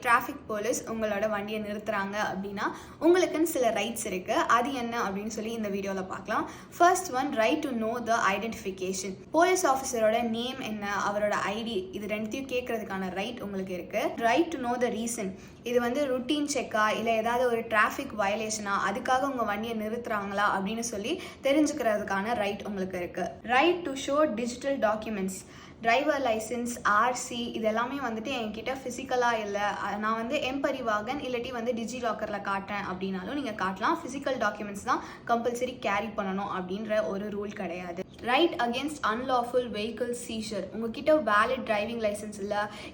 Traffic police உங்களோட வண்டியை நிறுத்துறாங்க அப்படின்னா உங்களுக்குன்னு சில ரைட்ஸ் இருக்கு. அது என்ன அப்படின்னு சொல்லி இந்த வீடியோவில் பார்க்கலாம். First one, right to know the identification. Police ஆஃபீஸரோட நேம் என்ன, அவரோட ஐடி, இது ரெண்டுத்தையும் கேட்கறதுக்கான ரைட் உங்களுக்கு இருக்கு. Right to know the reason. இது வந்து ருட்டீன் செக்கா இல்லை ஏதாவது ஒரு டிராஃபிக் வயலேஷனா, அதுக்காக உங்கள் வண்டியை நிறுத்துறாங்களா அப்படின்னு சொல்லி தெரிஞ்சுக்கிறதுக்கான ரைட் உங்களுக்கு இருக்கு. Right to show digital documents. Driver licence, RC, இது எல்லாமே வந்துட்டு என்கிட்ட ஃபிசிக்கலாக இல்லை, நான் வந்து எம்பரிவாகன் இல்லாட்டி வந்து டிஜி லாக்கரில் காட்டேன் அப்படின்னாலும் நீங்கள் காட்டலாம். ஃபிசிக்கல் டாக்குமெண்ட்ஸ் தான் கம்பல்சரி கேரி பண்ணணும் அப்படின்ற ஒரு ரூல் கிடையாது. Right against unlawful vehicle seizure. உங்ககிட்ட வேலிட் டிரைவிங் லைசன்ஸ்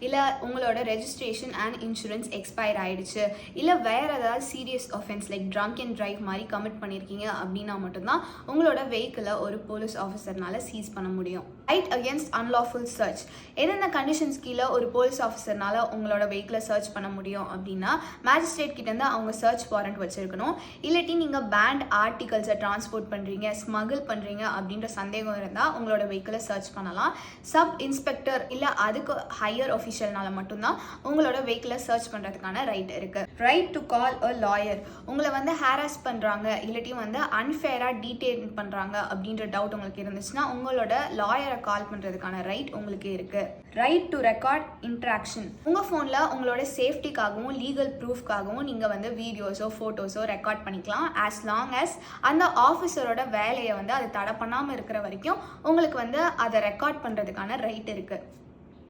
இல்லை உங்களோட ரெஜிஸ்ட்ரேஷன் அண்ட் இன்சூரன்ஸ் எக்ஸ்பயர் ஆகிடுச்சு, இல்லை வேறு ஏதாவது serious offence like drunk and drive மாதிரி கமிட் பண்ணியிருக்கீங்க அப்படின்னா மட்டும்தான் உங்களோட வெஹிக்கிளை ஒரு போலீஸ் ஆஃபீஸர்னால சீஸ் பண்ண முடியும். Right against unlawful search. என்னென்ன கண்டிஷன்ஸ் கீழே ஒரு போலீஸ் ஆஃபீஸர்னால உங்களோட வெஹிக்கிளை சர்ச் பண்ண முடியும் அப்படின்னா, மேஜிஸ்ட்ரேட் கிட்டேருந்து அவங்க சர்ச் வாரண்ட் வச்சிருக்கணும், இல்லாட்டி நீங்கள் பேண்ட் ஆர்டிகல்ஸை டிரான்ஸ்போர்ட் பண்ணுறீங்க, ஸ்மகிள் பண்ணுறீங்க அப்படின்ற சந்தேகம் இருந்தால் உங்களோட வெஹிக்கிளை சர்ச் பண்ணலாம். சப் இன்ஸ்பெக்டர் இல்லை அதுக்கு ஹையர் ஆஃபீஷியல்னால மட்டும்தான் உங்களோட வெஹிக்கிளை சர்ச் பண்ணுறதுக்கான ரைட் இருக்கு. Right to call a lawyer. உங்களை வந்து ஹாராஸ் பண்ணுறாங்க இல்லாட்டி வந்து அன்ஃபேராக டீடைன் பண்ணுறாங்க அப்படின்ற டவுட் உங்களுக்கு இருந்துச்சுன்னா உங்களோட லாயரை கால் பண்ணுறதுக்கான ரைட் உங்களுக்கு இருக்கு. Right to record interaction. உங்க போன்ல உங்களோட சேஃப்டிக்காகவும் லீகல் ப்ரூஃப்காகவும் நீங்க வந்து வீடியோஸோ போட்டோஸோ ரெக்கார்ட் பண்ணிக்கலாம். ஆஸ் லாங் as அந்த ஆஃபீஸரோட வேலையை வந்து அதை தடை பண்ணாமல் இருக்கிற வரைக்கும் உங்களுக்கு வந்து அதை ரெக்கார்ட் பண்றதுக்கான ரைட் இருக்கு.